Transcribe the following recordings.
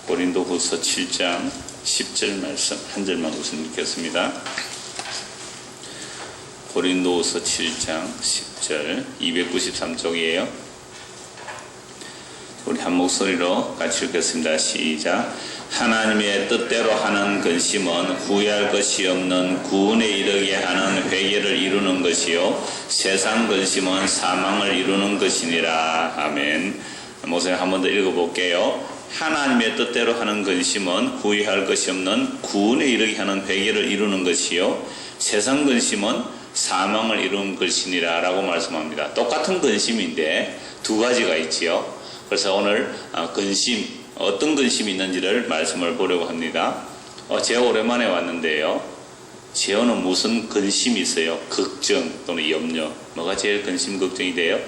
고린도후서 7장 10절 말씀 한 절만 우선 읽겠습니다. 고린도후서 7장 10절 293쪽이에요. 우리 한 목소리로 같이 읽겠습니다. 시작. 하나님의 뜻대로 하는 근심은 후회할 것이 없는 구원에 이르게 하는 회개를 이루는 것이요 세상 근심은 사망을 이루는 것이니라. 아멘. 목사님 한 번 더 읽어볼게요. 하나님의 뜻대로 하는 근심은 후회할 것이 없는 구원에 이르게 하는 회개를 이루는 것이요 세상 근심은 사망을 이루는 것이니라 라고 말씀합니다. 똑같은 근심인데 두 가지가 있지요. 그래서 오늘 근심, 어떤 근심이 있는지를 말씀을 보려고 합니다. 제가 오랜만에 왔는데요. 제어는 무슨 근심이 있어요? 걱정 또는 염려. 뭐가 제일 근심 걱정이 돼요?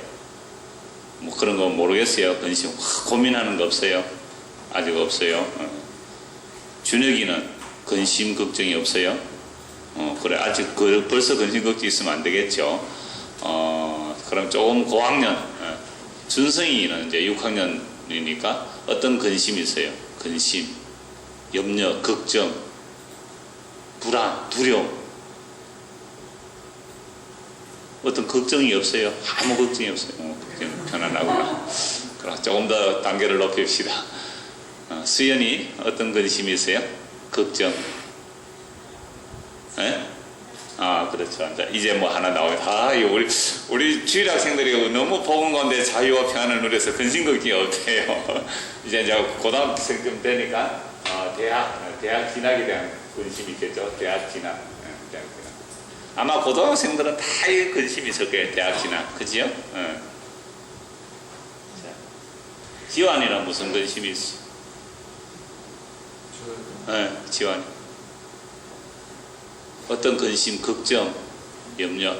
뭐 그런 거 모르겠어요. 근심 고민하는 거 없어요? 아직 없어요. 준혁이는 근심 걱정이 없어요? 그래 아직 벌써 근심 걱정이 있으면 안 되겠죠. 그럼 조금 고학년 준성이는 이제 6학년이니까 어떤 근심이 있어요? 근심, 염려, 걱정, 불안, 두려움. 어떤 걱정이 없어요? 아무 걱정이 없어요. 걱정 편안하구나. 그럼 조금 더 단계를 높입시다. 수연이 어떤 근심이 있어요? 걱정. 예? 그렇죠. 이제 뭐 하나 나오면, 우리 주일 학생들이 너무 복은 건데 자유와 평안을 누려서 근심 걱정이 없대요. 이제 고등학생쯤 되니까, 대학 진학에 대한 근심이 있겠죠. 대학 진학. 아마 고등학생들은 다 근심이 있을 거예요. 대학 진학. 그지요? 지환이는 무슨 근심이 있어? 지환이. 어떤 근심, 걱정, 염려.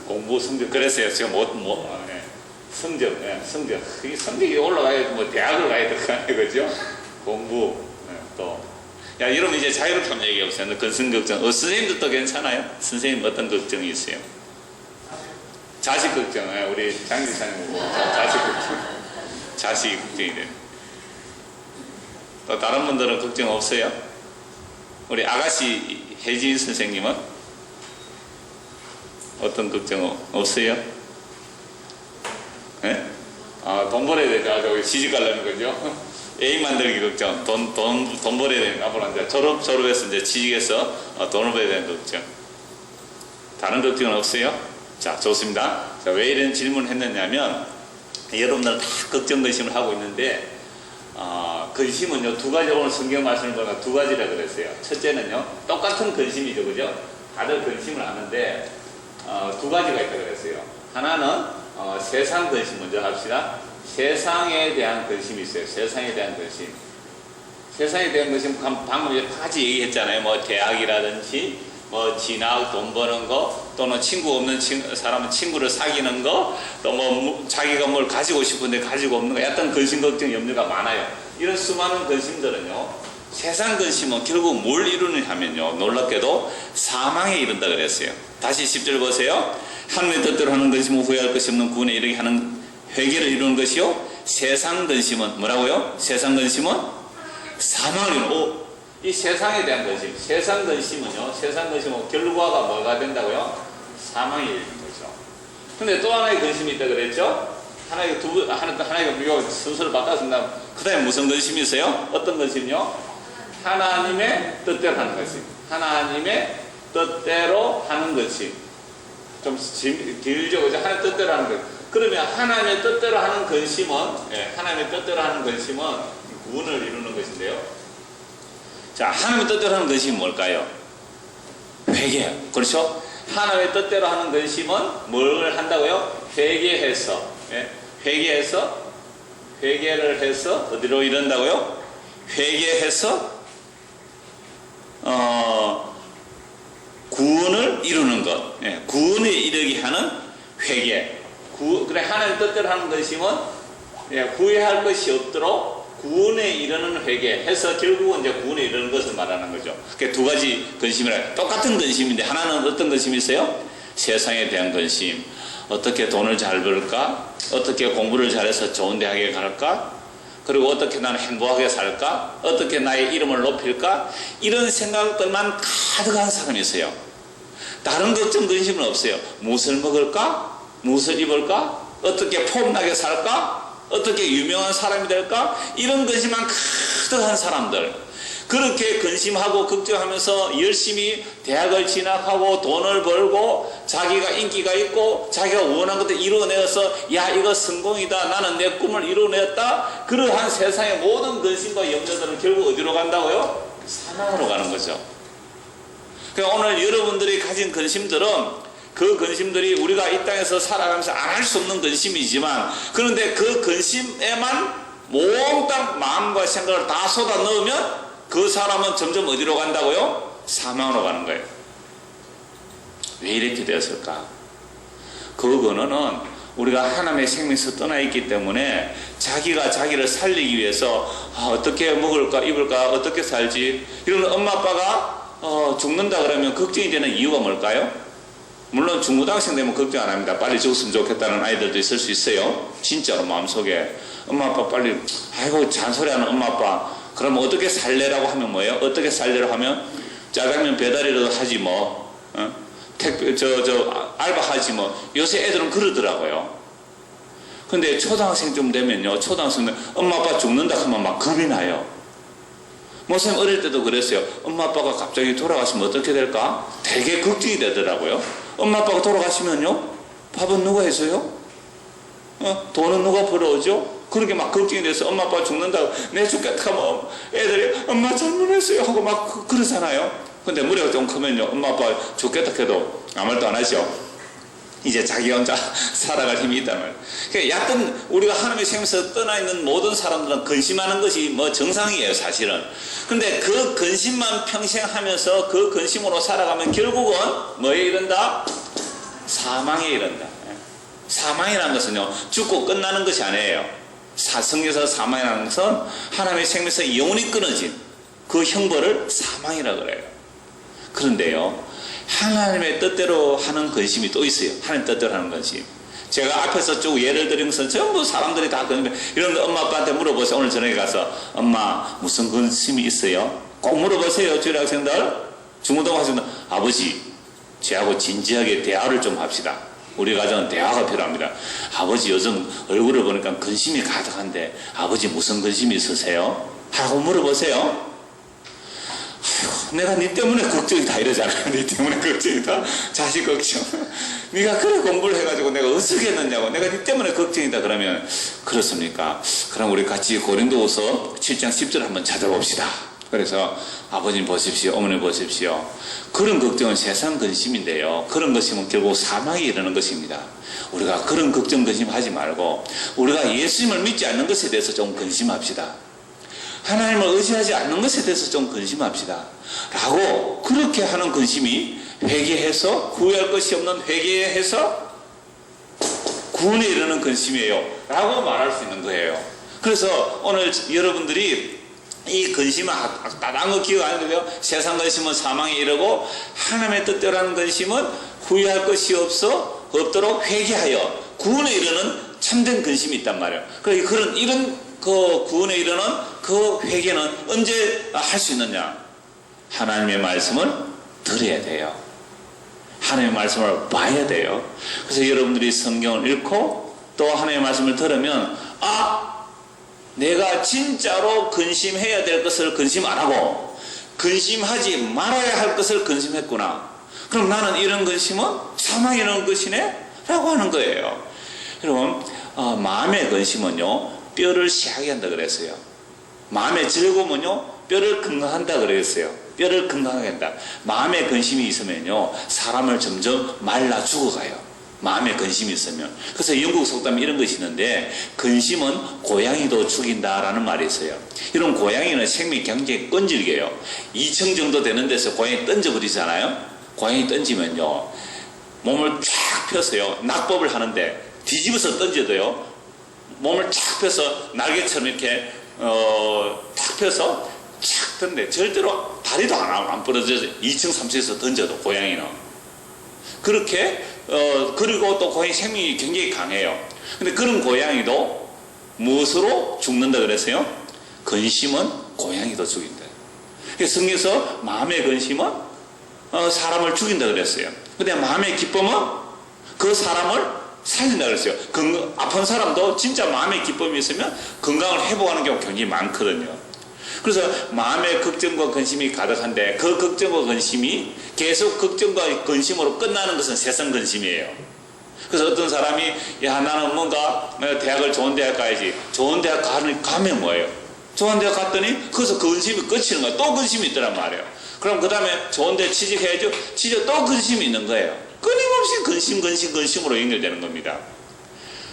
공부 성적. 그랬어요. 지금 성적. 이 성적이 올라가야 뭐 대학을 가야 될 거 아니에요. 그죠? 공부. 또. 여러분 이제 자유롭게 얘기 없어요. 근심 걱정. 선생님들도 괜찮아요? 선생님 어떤 걱정이 있어요? 자식 걱정. 우리 장지사님 자식 걱정. 자식 걱정이 돼요. 또 다른 분들은 걱정 없어요? 우리 아가씨 혜진 선생님은 어떤 걱정 없어요? 돈 벌어야 되죠. 시집 가려는 거죠. 애인 만들기 걱정. 돈 벌어야 되는 거. 앞으로 이제 졸업해서 이제 취직해서 돈을 벌어야 되는 걱정. 다른 걱정은 없어요? 자, 좋습니다. 자, 왜 이런 질문을 했느냐면, 여러분들 다 걱정, 근심을 하고 있는데, 근심은요, 두 가지, 오늘 성경 말씀을 보니까 두 가지라 그랬어요. 첫째는요, 똑같은 근심이죠, 그죠? 다들 근심을 하는데, 두 가지가 있다 그랬어요. 하나는, 세상 근심 먼저 합시다. 세상에 대한 근심이 있어요. 세상에 대한 근심. 세상에 대한 근심, 방금 여러 가지 얘기했잖아요. 뭐, 대학이라든지, 뭐 진학, 돈 버는 거, 또는 친구 없는 사람은 친구를 사귀는 거, 또 뭐 자기가 뭘 가지고 싶은데 가지고 없는 거, 약간 근심, 걱정, 염려가 많아요. 이런 수많은 근심들은요, 세상 근심은 결국 뭘 이루느냐 하면요, 놀랍게도 사망에 이른다 그랬어요. 다시 10절 보세요. 하나님의 뜻대로 하는 근심은 후회할 것이 없는 구원에 이르게 하는 회개를 이루는 것이요 세상 근심은 뭐라고요? 세상 근심은 사망을 이루는. 이 세상에 대한 근심, 세상 근심은요, 세상 근심은 결과가 뭐가 된다고요? 사망이 되는 거죠. 근데 또 하나의 근심이 있다 그랬죠? 하나의 순서를 바꿨습니다. 그 다음에 무슨 근심이 있어요? 어떤 근심이요? 하나님의 뜻대로 하는 근심. 하나님의 뜻대로 하는 근심. 좀 길죠, 그죠? 하나님의 뜻대로 하는 근심. 그러면 하나님의 뜻대로 하는 근심은, 하나님의 뜻대로 하는 근심은 구원을 이루는 것인데요. 자, 하나님의 뜻대로 하는 근심이 뭘까요? 회개예요. 그렇죠? 하나님의 뜻대로 하는 근심은 뭘 한다고요? 회개해서, 회개를 해서 어디로 이른다고요? 회개해서 구원을 이루는 것. 구원에 이르게 하는 회개. 그래 하나님 뜻대로 하는 근심은 후회할 것이 없도록 구원에 이르는 회개해서 결국은 이제 구원에 이르는 것을 말하는 거죠. 그게 두 가지 근심이라 똑같은 근심인데 하나는 어떤 근심이 있어요? 세상에 대한 근심. 어떻게 돈을 잘 벌까? 어떻게 공부를 잘해서 좋은 대학에 갈까? 그리고 어떻게 나는 행복하게 살까? 어떻게 나의 이름을 높일까? 이런 생각들만 가득한 사람이 있어요. 다른 걱정 근심은 없어요. 무엇을 먹을까? 무엇을 입을까? 어떻게 폼나게 살까? 어떻게 유명한 사람이 될까? 이런 근심만 가득한 사람들. 그렇게 근심하고 걱정하면서 열심히 대학을 진학하고 돈을 벌고 자기가 인기가 있고 자기가 원하는 것들 이루어내어서 야 이거 성공이다, 나는 내 꿈을 이루어냈다, 그러한 세상의 모든 근심과 염려들은 결국 어디로 간다고요? 사망으로 가는 거죠. 그러니까 오늘 여러분들이 가진 근심들은 그 근심들이 우리가 이 땅에서 살아가면서 안 할 수 없는 근심이지만, 그런데 그 근심에만 몽땅 마음과 생각을 다 쏟아 넣으면 그 사람은 점점 어디로 간다고요? 사망으로 가는 거예요. 왜 이렇게 되었을까? 그 근원은 우리가 하나님의 생명에서 떠나 있기 때문에 자기가 자기를 살리기 위해서 어떻게 먹을까 입을까 어떻게 살지, 이런 엄마 아빠가 죽는다 그러면 걱정이 되는 이유가 뭘까요? 물론 중고등학생 되면 걱정 안 합니다. 빨리 죽었으면 좋겠다는 아이들도 있을 수 있어요. 진짜로 마음속에 엄마 아빠 빨리, 아이고 잔소리하는 엄마 아빠, 그러면 어떻게 살래라고 하면 뭐예요? 어떻게 살래라고 하면 짜장면 배달이라도 하지 뭐, 택배 알바 하지 뭐. 요새 애들은 그러더라고요. 근데 초등학생쯤 되면요, 초등학생은 엄마 아빠 죽는다 하면 막 겁이 나요. 모쌤 어릴 때도 그랬어요. 엄마 아빠가 갑자기 돌아가시면 어떻게 될까? 되게 걱정이 되더라고요. 엄마 아빠가 돌아가시면요, 밥은 누가 해줘요? 돈은 누가 벌어오죠? 그렇게 막 걱정이 돼서 엄마 아빠 죽는다고, 내 죽겠다 하면 애들이 엄마 잘못했어요 하고 막 그러잖아요. 근데 무리가 좀 크면요, 엄마 아빠 죽겠다 해도 아무 말도 안 하죠. 이제 자기 혼자 살아갈 힘이 있다는 말이에요. 그러니까 얕은 우리가 하나님의 생명에서 떠나 있는 모든 사람들은 근심하는 것이 뭐 정상이에요, 사실은. 그런데 그 근심만 평생 하면서 그 근심으로 살아가면 결국은 뭐에 이른다? 사망에 이른다. 사망이라는 것은요, 죽고 끝나는 것이 아니에요. 성경에서 사망이라는 것은 하나님의 생명에서 영원히 끊어진 그 형벌을 사망이라고 그래요. 그런데요, 하나님의 뜻대로 하는 근심이 또 있어요. 하나님 뜻대로 하는 근심. 제가 앞에서 쭉 예를 들으면서 전부 사람들이 다 근심, 이런 엄마 아빠한테 물어보세요. 오늘 저녁에 가서 엄마 무슨 근심이 있어요? 꼭 물어보세요. 주일 학생들, 중고등 학생들. 아버지, 저하고 진지하게 대화를 좀 합시다. 우리 가정은 대화가 필요합니다. 아버지 요즘 얼굴을 보니까 근심이 가득한데 아버지 무슨 근심이 있으세요? 하고 물어보세요. 아이고, 내가 네 때문에 걱정이다 이러잖아요. 네 때문에 걱정이다. 자식 걱정. 네가 그래 공부를 해가지고 내가 어떻게 했느냐고. 내가 네 때문에 걱정이다 그러면, 그렇습니까? 그럼 우리 같이 고린도후서 7장 10절 한번 찾아봅시다. 그래서 아버님 보십시오, 어머니 보십시오. 그런 걱정은 세상 근심인데요, 그런 것이면 결국 사망에 이르는 것입니다. 우리가 그런 걱정 근심하지 말고 우리가 예수님을 믿지 않는 것에 대해서 좀 근심합시다. 하나님을 의지하지 않는 것에 대해서 좀 근심합시다 라고, 그렇게 하는 근심이 회개해서 구할 것이 없는 회개해서 구원에 이르는 근심이에요 라고 말할 수 있는 거예요. 그래서 오늘 여러분들이 이 근심은 따뜻한 거 기억 안 해도요, 세상 근심은 사망에 이르고 하나님의 뜻대로 하는 근심은 후회할 것이 없도록 회개하여 구원에 이르는 참된 근심이 있단 말이에요. 그런 이런 그 구원에 이르는 그 회개는 언제 할 수 있느냐? 하나님의 말씀을 들어야 돼요. 하나님의 말씀을 봐야 돼요. 그래서 여러분들이 성경을 읽고 또 하나님의 말씀을 들으면, 내가 진짜로 근심해야 될 것을 근심 안 하고 근심하지 말아야 할 것을 근심했구나. 그럼 나는 이런 근심은 사망에 이르는 것이네? 라고 하는 거예요. 여러분, 마음의 근심은요, 뼈를 시하게 한다 그랬어요. 마음의 즐거움은요, 뼈를 건강한다 그랬어요. 뼈를 건강하게 한다. 마음의 근심이 있으면요, 사람을 점점 말라 죽어가요. 마음에 근심이 있으면. 그래서 영국 속담에 이런 것이 있는데, 근심은 고양이도 죽인다라는 말이 있어요. 이런 고양이는 생명이 굉장히 끈질겨요. 2층 정도 되는 데서 고양이 던져버리잖아요. 고양이 던지면요, 몸을 쫙 펴서요, 낙법을 하는데 뒤집어서 던져도요, 몸을 쫙 펴서 날개처럼 이렇게 탁 펴서 착 던데 절대로 다리도 안 부러져서 2층 3층에서 던져도 고양이는 그렇게 그리고 또 고양이 생명이 굉장히 강해요. 근데 그런 고양이도 무엇으로 죽는다 그랬어요? 근심은 고양이도 죽인다. 그래서 성경에서 마음의 근심은 사람을 죽인다 그랬어요. 근데 마음의 기쁨은 그 사람을 살린다 그랬어요. 아픈 사람도 진짜 마음의 기쁨이 있으면 건강을 회복하는 경우가 굉장히 많거든요. 그래서 마음의 걱정과 근심이 가득한데 그 걱정과 근심이 계속 걱정과 근심으로 끝나는 것은 세상 근심이에요. 그래서 어떤 사람이 야 나는 뭔가 대학을 좋은 대학 가야지. 좋은 대학 가면 뭐예요? 좋은 대학 갔더니 거기서 근심이 끝이는 거야. 또 근심이 있더란 말이에요. 그럼 그 다음에 좋은 데 취직해야죠. 취직 또 근심이 있는 거예요. 끊임없이 근심으로 연결되는 겁니다.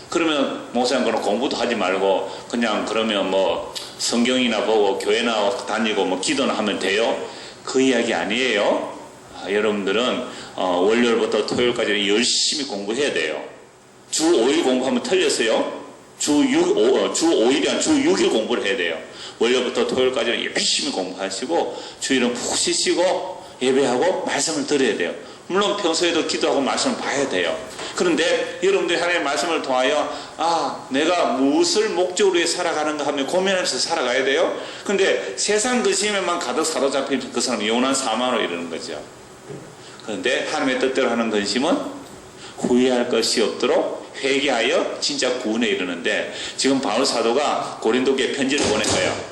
그러면 목사님 그럼 공부도 하지 말고 그냥 그러면 뭐 성경이나 보고 교회나 다니고 뭐 기도나 하면 돼요? 그 이야기 아니에요. 여러분들은 월요일부터 토요일까지 열심히 공부해야 돼요. 주 5일 공부하면 틀렸어요. 주 5일이 아니라 주 6일 공부를 해야 돼요. 월요일부터 토요일까지는 열심히 공부하시고 주일은 푹 쉬시고 예배하고 말씀을 들어야 돼요. 물론 평소에도 기도하고 말씀을 봐야 돼요. 그런데 여러분들이 하나님의 말씀을 통하여 내가 무엇을 목적으로 위해 살아가는가 하며 고민하면서 살아가야 돼요. 그런데 세상 근심에만 가득 사로잡히면 그 사람은 영원한 사망으로 이르는 거죠. 그런데 하나님의 뜻대로 하는 근심은 후회할 것이 없도록 회개하여 진짜 구원에 이르는데 지금 바울 사도가 고린도교에 편지를 보낸 거예요.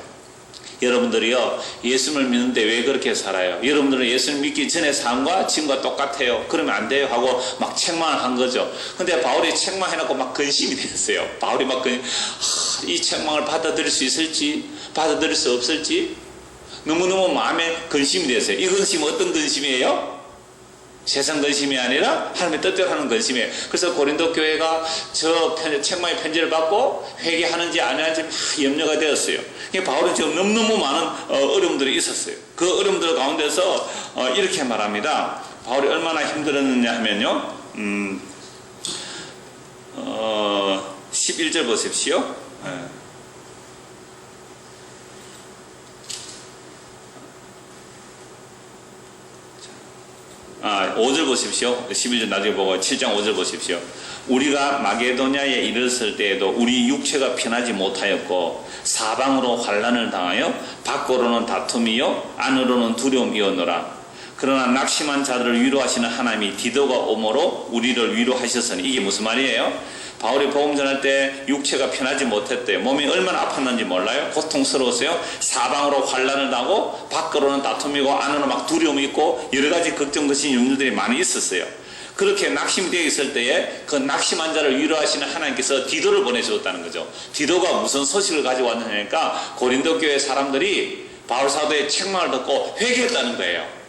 여러분들이요 예수를 믿는데 왜 그렇게 살아요? 여러분들은 예수를 믿기 전에 삶과 지금과 똑같아요. 그러면 안 돼요 하고 막 책망을 한 거죠. 근데 바울이 책망해놓고 막 근심이 됐어요. 바울이 막 이 책망을 받아들일 수 있을지 받아들일 수 없을지 너무너무 마음에 근심이 됐어요. 이 근심은 어떤 근심이에요? 세상 근심이 아니라 하나님의 뜻대로 하는 근심이에요. 그래서 고린도 교회가 저 책망의 편지를 받고 회개하는지 안 하는지 막 염려가 되었어요. 바울은 지금 너무너무 많은 어려움들이 있었어요. 그 어려움들 가운데서 이렇게 말합니다. 바울이 얼마나 힘들었느냐 하면요 11절 보십시오. 5절 보십시오. 11절 나중에 보고 7장 5절 보십시오. 우리가 마게도냐에 이르렀을 때에도 우리 육체가 편하지 못하였고 사방으로 환난을 당하여 밖으로는 다툼이요 안으로는 두려움이었노라. 그러나 낙심한 자들을 위로하시는 하나님이 디도가 오므로 우리를 위로하셨으니 이게 무슨 말이에요? 바울이 복음 전할 때 육체가 편하지 못했대요. 몸이 얼마나 아팠는지 몰라요? 고통스러웠어요. 사방으로 환난을 당하고 밖으로는 다툼이고 안으로 막 두려움이 있고 여러 가지 걱정되신 염려들이 많이 있었어요. 그렇게 낙심이 되어 있을 때에 그 낙심한 자를 위로하시는 하나님께서 디도를 보내주었다는 거죠. 디도가 무슨 소식을 가지고 왔느냐니까 고린도 교회 사람들이 바울 사도의 책망을 듣고 회개했다는 거예요.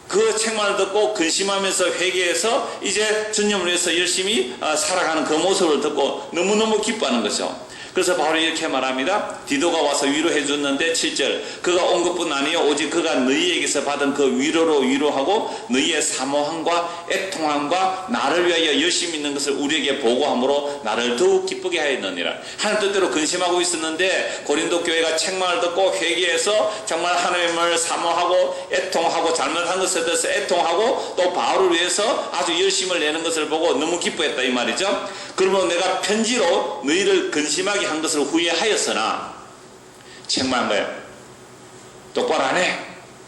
그 책망을 듣고 근심하면서 회개해서 이제 주님을 위해서 열심히 살아가는 그 모습을 듣고 너무너무 기뻐하는 거죠. 그래서 바울이 이렇게 말합니다. 디도가 와서 위로해 줬는데 7절 그가 온 것뿐 아니요 오직 그가 너희에게서 받은 그 위로로 위로하고 너희의 사모함과 애통함과 나를 위하여 열심히 있는 것을 우리에게 보고함으로 나를 더욱 기쁘게 하였느니라. 하나님 뜻대로 근심하고 있었는데 고린도 교회가 책망을 듣고 회개해서 정말 하나님을 사모하고 애통하고 잘못한 것에 대해서 애통하고 또 바울을 위해서 아주 열심을 내는 것을 보고 너무 기뻐했다 이 말이죠. 그러면 내가 편지로 너희를 근심하게 한 것을 후회하였으나 책망한 거예요. 똑바로 안 해.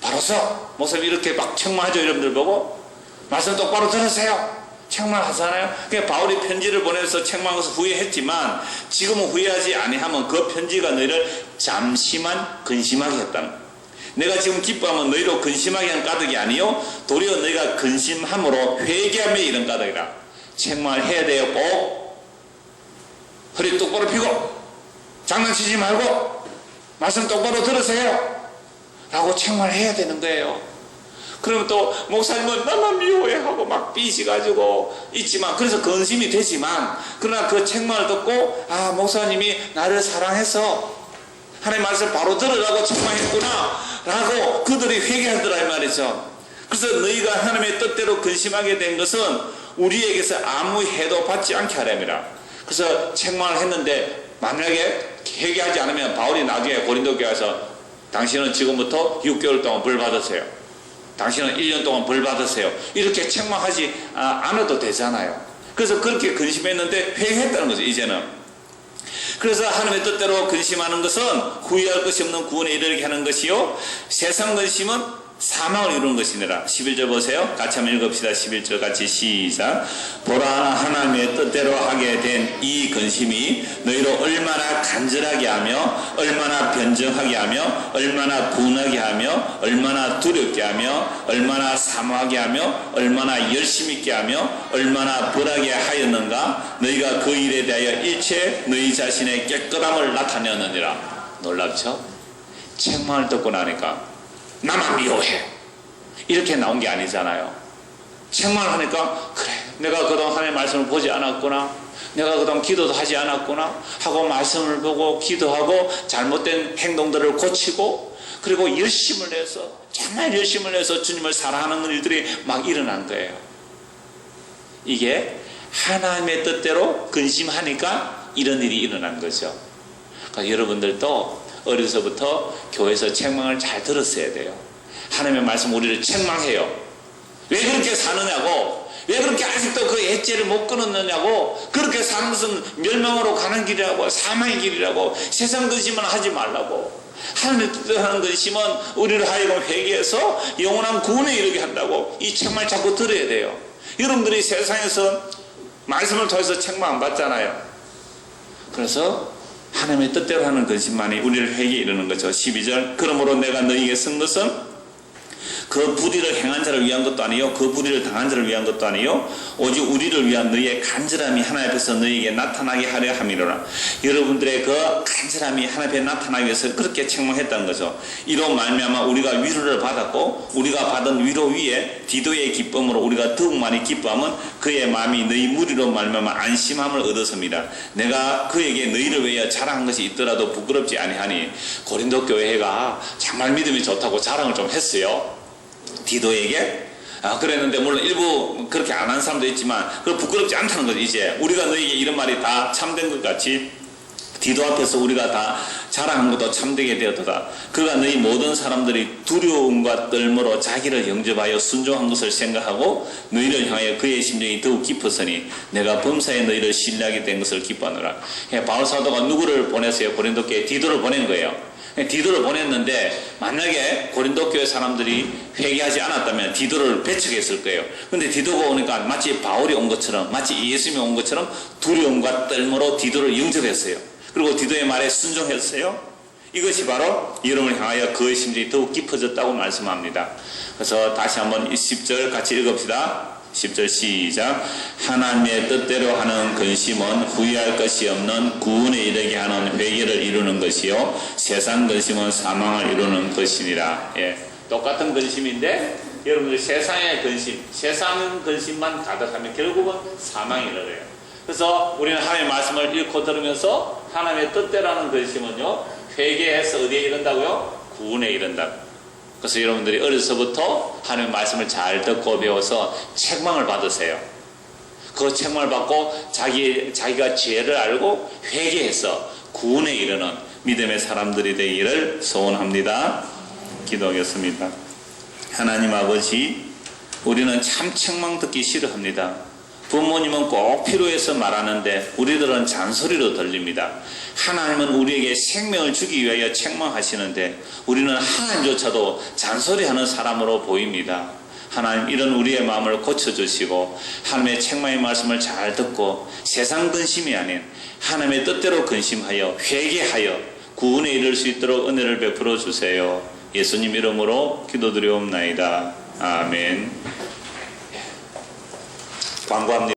바로 서. 목사님 이렇게 막 책망하죠. 여러분들 보고 말씀 똑바로 들으세요. 책망하잖아요. 그러니까 바울이 편지를 보내서 책망한 것을 후회했지만 지금은 후회하지 아니하면 그 편지가 너희를 잠시만 근심하게 했다는 거예요. 내가 지금 기뻐하면 너희로 근심하게 한 까닭이 아니요 도리어 너희가 근심함으로 회개함에 이른 까닭이라. 책망을 해야 돼요. 꼭 허리 똑바로 펴고 장난치지 말고 말씀 똑바로 들으세요 라고 책망을 해야 되는 거예요. 그러면 또 목사님은 나만 미워해 하고 막 삐지가지고 있지만 그래서 근심이 되지만 그러나 그 책망을 듣고 목사님이 나를 사랑해서 하나님 말씀을 바로 들으라고 책망했구나 라고 그들이 회개하더라 이 말이죠. 그래서 너희가 하나님의 뜻대로 근심하게 된 것은 우리에게서 아무 해도 받지 않게 하랍니다. 그래서 책망을 했는데 만약에 회개하지 않으면 바울이 나중에 고린도 교회에 와서 당신은 지금부터 6개월 동안 벌 받으세요. 당신은 1년 동안 벌 받으세요. 이렇게 책망하지 않아도 되잖아요. 그래서 그렇게 근심했는데 회개했다는 거죠, 이제는. 그래서 하나님의 뜻대로 근심하는 것은 후회할 것이 없는 구원에 이르게 하는 것이요, 세상 근심은 사망을 이루는 것이니라. 11절 보세요. 같이 한번 읽읍시다. 11절 같이 시작. 보라, 하나님의 뜻대로 하게 된 이 근심이 너희로 얼마나 간절하게 하며 얼마나 변정하게 하며 얼마나 분하게 하며 얼마나 두렵게 하며 얼마나 사모하게 하며 얼마나 열심 있게 하며 얼마나 벌하게 하였는가. 너희가 그 일에 대하여 일체 너희 자신의 깨끗함을 나타내었느니라. 놀랍죠? 책망을 듣고 나니까 나만 미워해, 이렇게 나온 게 아니잖아요. 책망을 하니까 그래, 내가 그동안 하나님의 말씀을 보지 않았구나, 내가 그동안 기도도 하지 않았구나 하고 말씀을 보고 기도하고 잘못된 행동들을 고치고 그리고 열심을 내서, 정말 열심을 내서 주님을 사랑하는 일들이 막 일어난 거예요. 이게 하나님의 뜻대로 근심하니까 이런 일이 일어난 거죠. 그러니까 여러분들도 어려서부터 교회에서 책망을 잘 들었어야 돼요. 하나님의 말씀 우리를 책망해요. 왜 그렇게 사느냐고, 왜 그렇게 아직도 그 엣지를 못 끊었느냐고, 그렇게 사는 것은 멸망으로 가는 길이라고, 사망의 길이라고, 세상 근심은 하지 말라고. 하나님의 뜻대로 하는 근심은 우리를 하여금 회개해서 영원한 구원에 이르게 한다고. 이 책망을 자꾸 들어야 돼요. 여러분들이 세상에서 말씀을 통해서 책망 안 받잖아요. 그래서 하나님의 뜻대로 하는 근심만이 우리를 회개에 이르는 거죠. 12절. 그러므로 내가 너희에게 쓴 것은 그 불의를 행한 자를 위한 것도 아니요, 그 불의를 당한 자를 위한 것도 아니요, 오직 우리를 위한 너희의 간절함이 하나님 앞에서 너희에게 나타나게 하려 함이로라. 여러분들의 그 간절함이 하나님 앞에 나타나기 위해서 그렇게 책망했다는 거죠. 이로 말미암아 우리가 위로를 받았고, 우리가 받은 위로 위에 디도의 기쁨으로 우리가 더욱 많이 기뻐하면 그의 마음이 너희 무리로 말미암아 안심함을 얻었습니다. 내가 그에게 너희를 위하여 자랑한 것이 있더라도 부끄럽지 아니하니. 고린도 교회가 정말 믿음이 좋다고 자랑을 좀 했어요, 디도에게. 그랬는데 물론 일부 그렇게 안 한 사람도 있지만 그 부끄럽지 않다는 거죠. 이제 우리가 너에게 이런 말이 다 참된 것 같이 디도 앞에서 우리가 다 자랑한 것도 참되게 되었도다. 그가 너희 모든 사람들이 두려움과 떨므로 자기를 영접하여 순종한 것을 생각하고 너희를 향하여 그의 심정이 더욱 깊었으니 내가 범사에 너희를 신뢰하게 된 것을 기뻐하노라. 바울 사도가 누구를 보냈어요? 고린도 교회에 디도를 보낸 거예요. 디도를 보냈는데 만약에 고린도 교회 사람들이 회개하지 않았다면 디도를 배척했을 거예요. 근데 디도가 오니까 마치 바울이 온 것처럼, 마치 예수님이 온 것처럼 두려움과 떨므로 디도를 영접했어요. 그리고 디도의 말에 순종했어요. 이것이 바로 여러분을 향하여 그의 심정이 더욱 깊어졌다고 말씀합니다. 그래서 다시 한번 10절 같이 읽읍시다. 10절 시작. 하나님의 뜻대로 하는 근심은 후회할 것이 없는 구원에 이르게 하는 회개를 이루는 것이요, 세상 근심은 사망을 이루는 것이니라. 똑같은 근심인데 여러분들 세상의 근심, 세상 근심만 가득하면 결국은 사망이 이르래요. 그래서 우리는 하나님의 말씀을 읽고 들으면서 하나님의 뜻대로 하는 근심은요, 회개해서 어디에 이른다고요? 구원에 이른다. 그래서 여러분들이 어려서부터 하나님의 말씀을 잘 듣고 배워서 책망을 받으세요. 그 책망을 받고 자기가 죄를 알고 회개해서 구원에 이르는 믿음의 사람들이 되기를 소원합니다. 기도하겠습니다. 하나님 아버지, 우리는 참 책망 듣기 싫어합니다. 부모님은 꼭 필요해서 말하는데 우리들은 잔소리로 들립니다. 하나님은 우리에게 생명을 주기 위하여 책망하시는데 우리는 하나님조차도 잔소리하는 사람으로 보입니다. 하나님, 이런 우리의 마음을 고쳐주시고 하나님의 책망의 말씀을 잘 듣고 세상 근심이 아닌 하나님의 뜻대로 근심하여 회개하여 구원에 이를 수 있도록 은혜를 베풀어 주세요. 예수님 이름으로 기도드리옵나이다. 아멘. 광고합니다.